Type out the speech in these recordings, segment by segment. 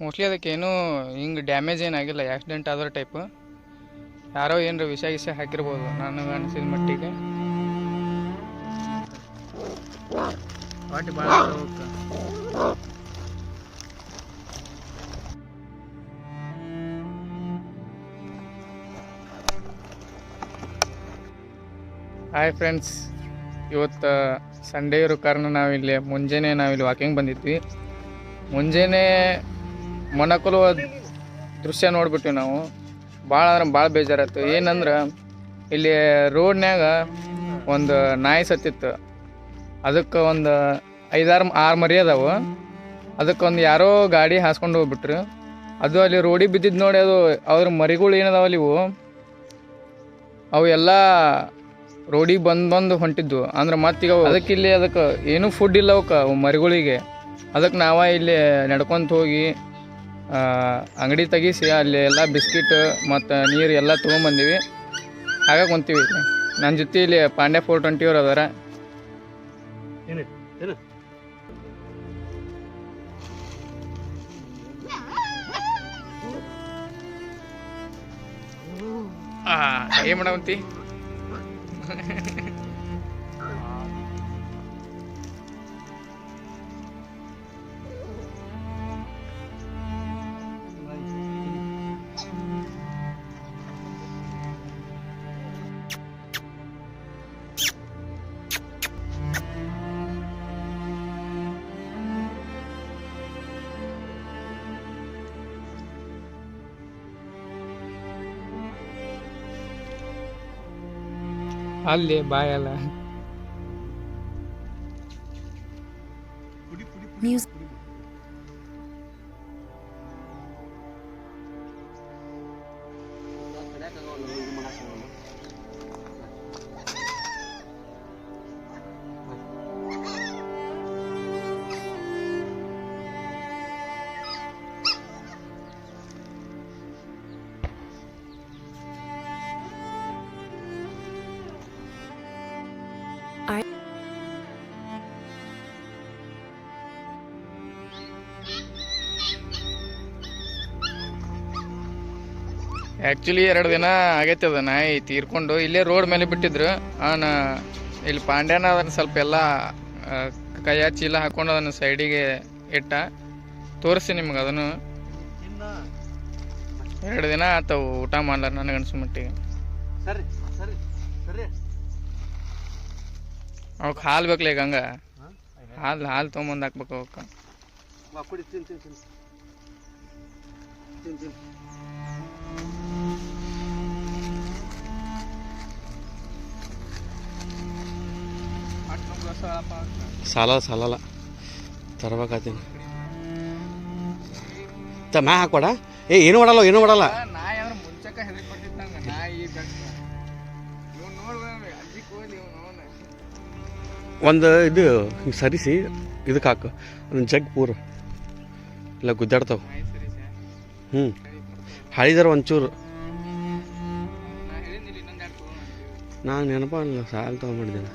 Mostly ಅದಕ್ಕೆ ಏನೂ ಹಿಂಗೆ ಡ್ಯಾಮೇಜ್ ಏನಾಗಿಲ್ಲ, ಆಕ್ಸಿಡೆಂಟ್ ಆದೋ ಟೈಪ್. ಯಾರೋ ಏನರ ವಿಷ ಗಿಷ ಹಾಕಿರ್ಬೋದು ನನಗೆ ಅನಿಸಿದ ಮಟ್ಟಿಗೆ. ವಾಟಿ ಭಾಳ ಹಾಯ್ ಫ್ರೆಂಡ್ಸ್, ಇವತ್ತು ಸಂಡೇ ಇರೋ ಕಾರಣ ನಾವಿಲ್ಲಿ ನಾವಿಲ್ಲಿ ವಾಕಿಂಗ್ ಬಂದಿದ್ವಿ. ಮುಂಜಾನೆ ಮೊಣಕೊಲುವ ದೃಶ್ಯ ನೋಡ್ಬಿಟ್ಟಿವಿ ನಾವು. ಭಾಳ ಅಂದ್ರೆ ಭಾಳ ಬೇಜಾರಾಯ್ತು. ಏನಂದ್ರೆ ಇಲ್ಲಿ ರೋಡ್ನ್ಯಾಗ ಒಂದು ನಾಯಿ ಸತ್ತಿತ್ತು. ಅದಕ್ಕೆ ಒಂದು 5-6 ಮರಿ ಅದಾವು. ಅದಕ್ಕೊಂದು ಯಾರೋ ಗಾಡಿ ಹಾಸ್ಕೊಂಡು ಹೋಗ್ಬಿಟ್ರು. ಅದು ಅಲ್ಲಿ ರೋಡಿಗೆ ಬಿದ್ದಿದ್ದು ನೋಡಿ. ಅದು ಅವ್ರ ಮರಿಗಳು ಏನದಾವಲ್ಲಿ ಅವು ಎಲ್ಲ ರೋಡಿಗೆ ಬಂದು ಹೊಂಟಿದ್ವು. ಅಂದ್ರೆ ಮತ್ತೀಗ ಅದಕ್ಕೆ ಏನೂ ಫುಡ್ ಇಲ್ಲ ಅವಕ್ಕೆ, ಅವು ಮರಿಗಳಿಗೆ. ಅದಕ್ಕೆ ಇಲ್ಲಿ ನಡ್ಕೊತ ಹೋಗಿ ಅಂಗಡಿ ತೆಗಿಸಿ ಅಲ್ಲಿ ಎಲ್ಲ ಬಿಸ್ಕಿಟ್ ಮತ್ತು ನೀರು ಎಲ್ಲ ತೊಗೊಂಬಂದೀವಿ. ಹಾಗಾಗಿ ಕುಂತೀವಿ. ನನ್ನ ಜೊತೆ ಇಲ್ಲಿ ಪಾಂಡ್ಯ 420 ಅವ್ರು ಅದಾರ. ಏನು ಮಾಡವಂತಿ? ಅಲ್ಲಿ ಬಾಯಲ್ಲ ಆ್ಯಕ್ಚುಲಿ 2 ದಿನ ಆಗೈತೆ ಅದು ನಾಯಿ ತೀರ್ಕೊಂಡು. ಇಲ್ಲೇ ರೋಡ್ ಮೇಲೆ ಬಿಟ್ಟಿದ್ರು. ಇಲ್ಲಿ ಪಾಂಡ್ಯನ ಅದನ್ನು ಸ್ವಲ್ಪ ಎಲ್ಲ ಕೈಯ ಚೀಲ ಹಾಕೊಂಡು ಅದನ್ನು ಸೈಡಿಗೆ ಇಟ್ಟ. ತೋರಿಸಿ ನಿಮ್ಗೆ ಅದನ್ನು. 2 ದಿನ ಆತವು ಊಟ ಮಾಡ್ಲಾರ ನನಗೆ ಅನ್ಸೋ ಮಟ್ಟಿಗೆ. ಅವಕ್ಕೆ ಹಾಲು ಬೇಕಲ್ಲ ಈಗ. ಹಂಗೆ ಹಾಲು ತೊಗೊಂಬಂದು ಹಾಕ್ಬೇಕು ಅವಕ್ಕೆ. ಸಾಲಲ್ಲ ತರಬೇಕಾತೀನಿ. ಮ್ಯಾ ಹಾಕ್ಬೇಡ. ಏನು ಮಾಡಲ್ಲ. ನಾಯಿ ಅಂದ್ರೆ ಮುಂಚೆಕ ಹೆದರಿ ಕೊಟ್ಟಿದ್ದಂಗೆ ನಾಯಿ ಒಂದು ಇದು ಸರಿಸಿ ಇದಕ್ಕೆ ಹಾಕು. ಒಂದು ಜಗ್ ಪೂರ ಇಲ್ಲ ಗುದ್ದಾಡ್ತಾವ. ಹಳಿದಾರ ಒಂಚೂರು. ನಾನು ನೆನಪ ಸಾಲ ತೊಗೊಂಡ್ಬಿಟ್ಟಿದ್ದೇನೆ.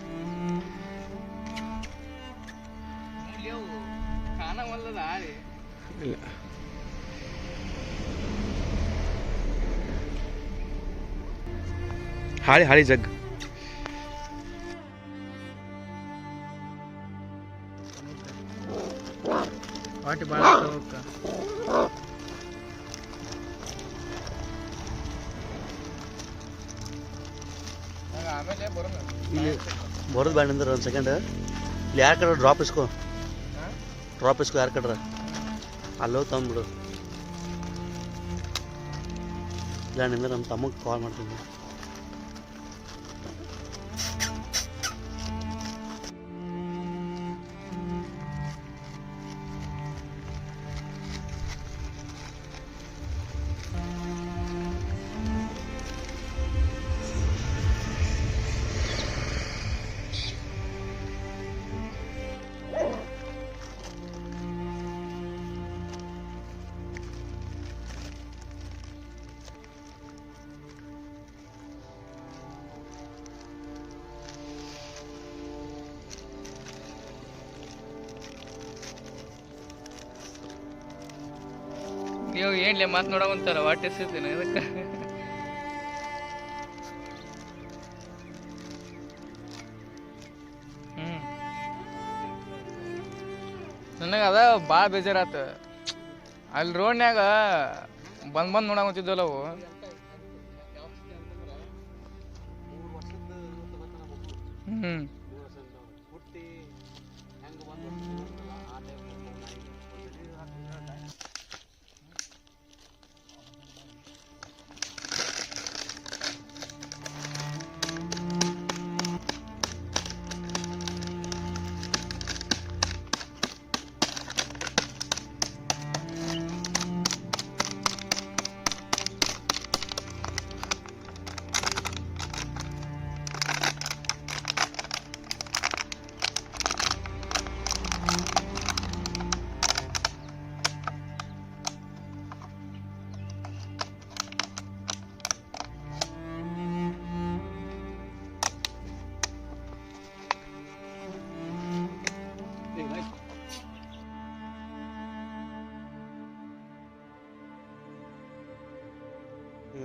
ಇಲ್ಲ ಹಾಳಿ ಜಗ್. ವಾಟಿ ಭಾಳ ಆಮೇಲೆ ಇಲ್ಲಿ ಬರೋದು ಬ್ಯಾಡ ಅಂದ್ರೆ ಒಂದು ಸೆಕೆಂಡ್. ಇಲ್ಲಿ ಯಾರು ಕಡ್ರ ಡ್ರಾಪ್ ಇಸ್ಕೋ ಯಾರು ಕಡ್ರ ಅಲ್ಲೋ ತಂದ್ಬಿಡು. ಇಲ್ಲ ನಿಂದ್ರೆ ನಮ್ಮ ತಮ್ಮಗೆ ಕಾಲ್ ಮಾಡ್ತೀನಿ. ನೀವು ಏನ್ಲೆ ಮಾತು ನೋಡವಂತಾರ ವಾಟ್ ಎಸ್ತೀನಿ ಅದಕ್ಕೆ ನನಗೆ ಅದ ಭಾಳ ಬೇಜಾರಾತ ಅಲ್ಲಿ ರೋಡ್ನ್ಯಾಗ ಬಂದು ನೋಡಕತ್ತಿದ್ವಲ್ಲ ಅವು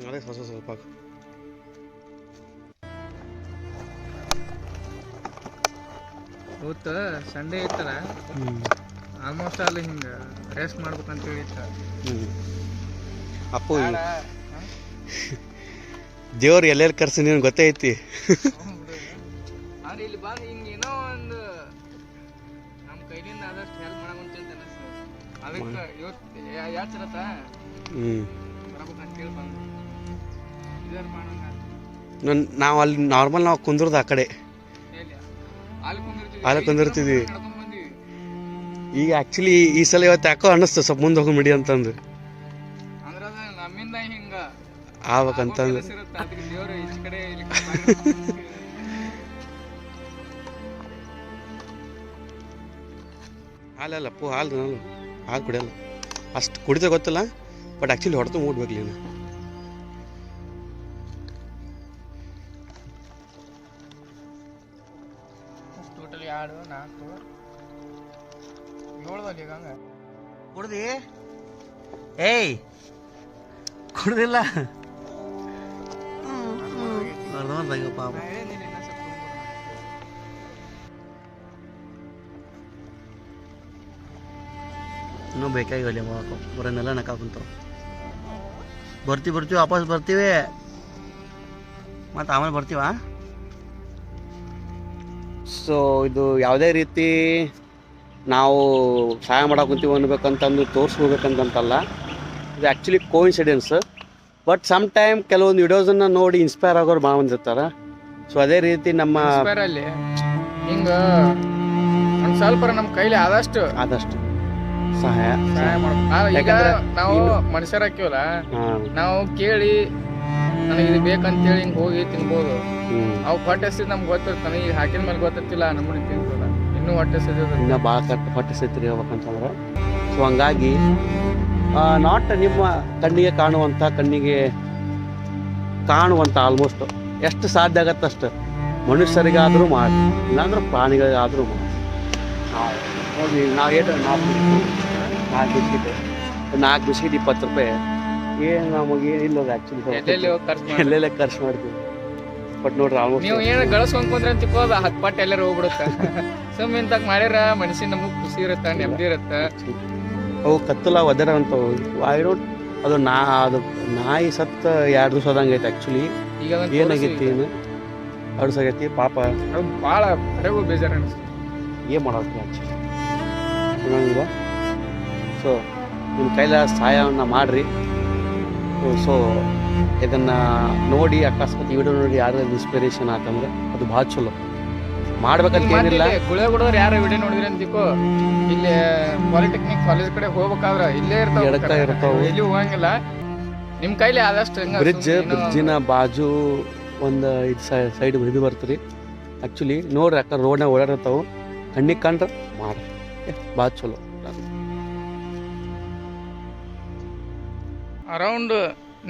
ಅದೇ ಸ್ವಲ್ಪ ಇವತ್ತು ಸಂಡೇ ಇತ್ತಲ್ಲ ಆಲ್ಮೋಸ್ಟ್ ಅಲ್ಲಿ ಹಿಂಗೆ ರೆಸ್ಟ್ ಮಾಡ್ಬೇಕಂತ ಹೇಳಿತ್ತ ಅಪ್ಪು ದೇವ್ರು ಎಲ್ಲೆಲ್ಲಿ ಕರ್ಸಿ ನೀನು ಗೊತ್ತೈತಿ ಆದ್ರೆ ಇಲ್ಲಿ ಬಂದು ಹಿಂಗೆ ಏನೋ ಒಂದು ನಮ್ಮ ಕೈಲಿಂದ ಆದಷ್ಟು ಹೆಲ್ಪ್ ಮಾಡಂತ ಅನಿಸ್ತು ಅದಕ್ಕೆ ಇವತ್ತು ಯಾಚರತ್ತ ಬರ್ಬೇಕಂತ ಹೇಳಿ ಬಂದು ಇದರ ಮಾಡೋಣ ನಾವು ಅಲ್ಲಿ ನಾರ್ಮಲ್ ನಾವು ಕುಂದ್ರದ ಆ ಕಡೆ ಅಲ್ಲಿ ಕುಂದಿರ್ತೀವಿ ಈಗ ಆ್ಯಕ್ಚುಲಿ ಈ ಸಲ ಇವತ್ತು ಯಾಕೋ ಅನ್ನಿಸ್ತು ಸ್ವಲ್ಪ ಮುಂದೆ ಹೋಗಿ ಮಿಡಿ ಅಂತಂದು ನಮ್ಮಿಂದ ಹಿಂಗ ಆಗ್ಬೇಕಂತಂದು ದೇವರು ಈಚ ಕಡೆ ಹಾಲಲ್ಲ ಅಪ್ಪು ಹಾಲು ನಾನು ಹಾಲು ಕುಡಿಯಲ್ಲ ಅಷ್ಟು ಕುಡಿದ ಗೊತ್ತಿಲ್ಲ ಬಟ್ ಆ್ಯಕ್ಚುಲಿ ಹೊಡೆದು ಮೂಡ್ಬೇಕು ನೀನು ಟೋಟಲ್ 2 4 7 ಅಲ್ಲಿ ಹಂಗ ಕುಡ್ದಿ ಏಯ್ ಕುಡ್ದಿಲ್ಲ ಪಾಪ ಇನ್ನೂ ಬೇಕಾಗಿಲ್ಲ ಬರೋನ್ನೆಲ್ಲ ನಕ್ಕಾಕುಂತಾವ ಬರ್ತೀವಿ ವಾಪಸ್ ಬರ್ತೀವಿ ಮತ್ತು ಆಮೇಲೆ ಬರ್ತೀವ ಸೊ ಇದು ಯಾವುದೇ ರೀತಿ ನಾವು ಸಹಾಯ ಮಾಡಕ್ಕೆ ಕುಂತೀವಿ ಅನ್ಬೇಕಂತಂದು ತೋರಿಸ್ಕೋಬೇಕಂತಂತಲ್ಲ ಇದು actually coincidence but some time ಕೆಲವೊಂದು ವಿಡಿಯೋಸನ್ನು ನೋಡಿ ಇನ್ಸ್ಪೈರ್ ಆಗೋರು ಭಾಳ ಬಂದಿರ್ತಾರೆ ಸೊ ಅದೇ ರೀತಿ ನಮ್ಮ ಅಲ್ಲಿ ಹಿಂಗ ಒಂದು ಸ್ವಲ್ಪ ನಮ್ಮ ಕೈಲಿ ಆದಷ್ಟು ಸಹಾಯ ಮಾಡ್ಬೇಕು ಈಗ ನಾವು ಮನುಷ್ಯರ ಹಾಕಿವಲ್ಲ ನಾವು ಕೇಳಿ ನನಗೆ ಇದು ಬೇಕಂತೇಳಿ ಹಿಂಗೆ ಹೋಗಿ ತಿನ್ಬೋದು ಅವು ಹೊಟ್ಟೆ ಹಸಿದ್ ನಮ್ಗೆ ಗೊತ್ತಿರ್ತಾನೆ ಈಗ ಹಾಕಿದ ಮೇಲೆ ಗೊತ್ತಿರ್ತಿಲ್ಲ ನಮ್ಮನೆ ತಿನ್ಬೋದ ಇನ್ನೂ ಹೊಟ್ಟೆ ಹಸಿದ ಇನ್ನೂ ಭಾಳ ಹೊಟ್ಟೆ ಹಸಿದ್ರಿ ಹೇಳ್ಬೇಕಂತಂದ್ರೆ ಸೊ ಹಂಗಾಗಿ ನಾಟ್ ನಿಮ್ಮ ಕಣ್ಣಿಗೆ ಕಾಣುವಂಥ ಆಲ್ಮೋಸ್ಟ್ ಎಷ್ಟು ಸಾಧ್ಯ ಆಗತ್ತೆ ಅಷ್ಟು ಮನುಷ್ಯರಿಗಾದರೂ ಮಾಡಿ ಇಲ್ಲಾಂದ್ರೆ ಪ್ರಾಣಿಗಳಿಗಾದರೂ ಮಾಡಿ ನೋಡಿ ನಾವು ಏನು 4 ಬಿಸ್ಕಿಟ್ 20 ರೂಪಾಯಿ ಏನು ನಮಗೆ ಏನಿಲ್ಲ ಆ್ಯಕ್ಚುಲಿ ಎಲ್ಲೆಲ್ಲ ಖರ್ಚು ಮಾಡ್ತೀವಿ ಬಟ್ ನೋಡ್ರಿ ಆಲ್ಮೋಸ್ಟ್ ನೀವು ಏನು ಗಳಿಸ್ಕೊಂಡ್ರೆ ಅಂತಿಕೋ 10 ಪಟ್ಟು ಎಲ್ಲರೂ ಹೋಗ್ಬಿಡುತ್ತೆ ಸುಮ್ಮನೆ ಇಂತಾಗ ಮಾಡ್ಯಾರ ಮನುಷ್ಯನ ನಮಗೆ ಖುಷಿ ಇರುತ್ತೆ ನೆಮ್ಮದಿ ಇರುತ್ತೆ ಅವು ಕತ್ತಲ ಒದರ ಅಂತವು ಐ ಡೋಂಟ್ ಅದು ನಾಯಿ ಸತ್ತ 2 ದಿವಸ ಆದಂಗೆ ಐತೆ ಆ್ಯಕ್ಚುಲಿ ಈಗ ಏನಾಗೈತಿ ಏನು 2 ದಿವಸ ಆಗೈತಿ ಪಾಪ ಭಾಳ ಕರೆಗೂ ಬೇಜಾರು ಅನಿಸ್ತು ಏನು ಮಾಡೋದು ಆ್ಯಕ್ಚುಲಿ ಅನ್ನಂಗಿಲ್ಲ ಸೊ ನಿಮ್ಮ ಕೈಲ ಸಹಾಯವನ್ನು ಮಾಡಿರಿ ಸೊ ಇದನ್ನು ನೋಡಿ ಅಕಸ್ಮಾತ್ ಈ ವಿಡಿಯೋ ನೋಡಿ ಯಾರು ಇನ್ಸ್ಪಿರೇಷನ್ ಆತಂದ್ರೆ ಅದು ಭಾಳ ಚಲೋ ಮಾಡ್ಬೇಕಂತ ಏನಿಲ್ಲ ಗುಳೆ ಗುಡೋರು ಯಾರು ವಿಡಿಯೋ ನೋಡಿದ್ರಿ ಅಂತಿಕೋ ಇಲ್ಲಿ ಪಾಲಿಟೆಕ್ನಿಕ್ ಕಾಲೇಜ್ ಕಡೆ ಹೋಗ್ಬೇಕಾದ್ರೆ ಇಲ್ಲೇ ಇರ್ತಾವೆ ಎಲ್ಲಿ ಹೋಗಂಗಿಲ್ಲ ನಿಮ್ಮ ಕೈಲಿ ಆದಷ್ಟು ಬ್ರಿಡ್ಜಿನ ಬಾಜು ಒಂದು ಇದು ಸೈಡ್ ಇದು ಬರ್ತೀರಿ ಆ್ಯಕ್ಚುಲಿ ನೋಡ್ರಿ ಯಾಕಂದ್ರೆ ರೋಡ್ನಾಗ ಓಡಾಡಿರ್ತಾವೆ ಕಣ್ಣಿಗೆ ಕಂಡ್ರೆ ಮಾಡ್ರಿ ಭಾಳ ಚಲೋ ಅರೌಂಡ್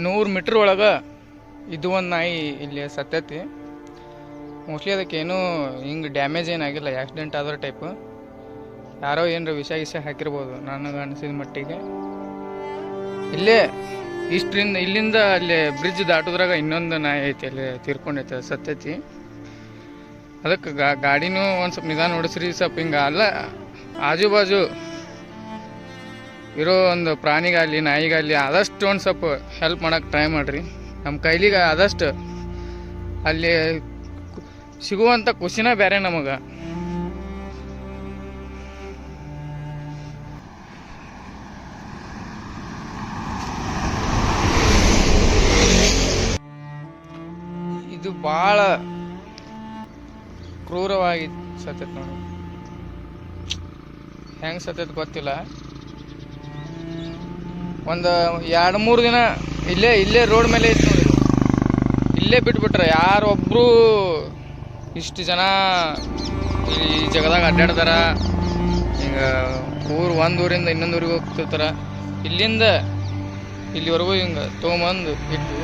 100 ಮೀಟ್ರ್ ಒಳಗೆ ಇದು ಒಂದು ನಾಯಿ ಇಲ್ಲಿ ಸತ್ತೈತಿ ಮೋಸ್ಟ್ಲಿ ಅದಕ್ಕೇನು ಹಿಂಗೆ ಡ್ಯಾಮೇಜ್ ಏನಾಗಿಲ್ಲ ಆಕ್ಸಿಡೆಂಟ್ ಆದೋ ಟೈಪ್ ಯಾರೋ ಏನರ ವಿಷ ಹಾಕಿರ್ಬೋದು ನನಗೆ ಅನಿಸಿದ ಮಟ್ಟಿಗೆ ಇಲ್ಲೇ ಇಲ್ಲಿಂದ ಅಲ್ಲಿ ಬ್ರಿಡ್ಜ್ ದಾಟೋದ್ರಾಗ ಇನ್ನೊಂದು ನಾಯಿ ಐತಿ, ಅಲ್ಲಿ ತೀರ್ಕೊಂಡೈತೆ, ಸತ್ತೈತಿ. ಅದಕ್ಕೆ ಗಾಡಿನೂ ಒಂದು ಸ್ವಲ್ಪ ನಿಧಾನ ಓಡಿಸ್ರಿ. ಸ್ವಲ್ಪ ಹಿಂಗೆ ಅಲ್ಲ, ಆಜು ಬಾಜು ಇರೋ ಒಂದು ಪ್ರಾಣಿಗಾಗಲಿ ನಾಯಿಗಾಗಲಿ ಆದಷ್ಟು ಒಂದು ಸ್ವಲ್ಪ ಹೆಲ್ಪ್ ಮಾಡೋಕೆ ಟ್ರೈ ಮಾಡಿರಿ. ನಮ್ಮ ಕೈಲಿಗೆ ಆದಷ್ಟು ಅಲ್ಲಿ ಸಿಗುವಂಥ ಖುಷಿನ ಬೇರೆ ನಮಗೆ. ಇದು ಭಾಳ ಕ್ರೂರವಾಗಿ ಸತ್ತೈತೆ ನೋಡಿ. ಹೆಂಗೆ ಸತ್ತೈತೆ ಗೊತ್ತಿಲ್ಲ. ಒಂದು 2-3 ದಿನ ಇಲ್ಲೇ ರೋಡ್ ಮೇಲೆ ಐತೆ ನೋಡಿ. ಇಲ್ಲೇ ಬಿಟ್ಬಿಟ್ರೆ ಯಾರೊಬ್ಬರು ಇಷ್ಟು ಜನ ಈ ಜಗದಾಗ ಅಡ್ಡಾಡ್ತಾರ. ಹಿಂಗೆ ಒಂದು ಊರಿಂದ ಇನ್ನೊಂದು ಊರಿಗೆ ಹೋಗ್ತಿರ್ತಾರ. ಇಲ್ಲಿಂದ ಇಲ್ಲಿವರೆಗೂ ಹಿಂಗೆ ತೊಗೊಂಬಂದು ಇಟ್ಟು